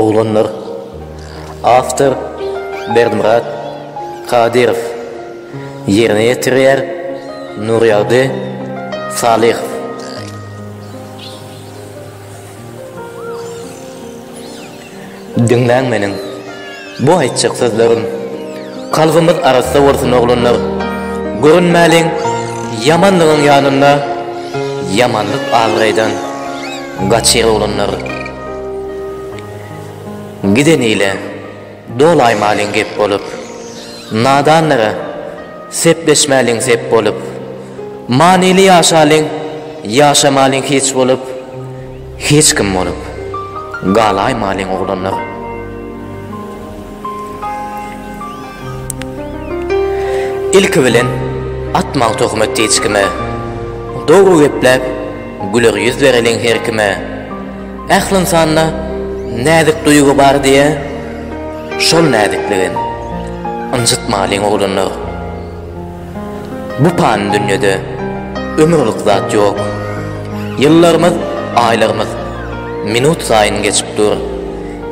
Oğlanlar. Автор Berdimurat Qadirov. Yerine yetiriyor Nuryadi Salih. Dinlen menin bu aytçak sözlerim. Kalbimiz arasında olsun oğlanlar. Görünmälin yamanlığın yanında yamanlık ağrıydan gaçır oğlanlar. Giden ile dolaymalin gep bolup, nadanlara sepleşmelin sep bolup, manili yaşalin yaşamalin hiç bolup, hiç kim bolup, galaymalin oğlanlar. İlk bilen atman tohmet hiç kime, doğru geplep, gülür yüz verilin her kime, ahlın sanna nädik duygu bar diye, şol nädikligin ıncıtmalin oğlanlar. Bu pan dünyada ömürlük zat yok. Yıllarımız, aylarımız minut sayın geçip dur.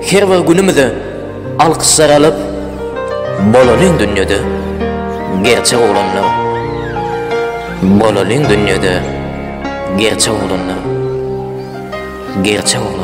Her bir günümüzü alkışlar alıp bolalın dünyada gerçek oğlanlar. Bolalın dünyada gerçek oğlanlar. Gerçek oğlanlar.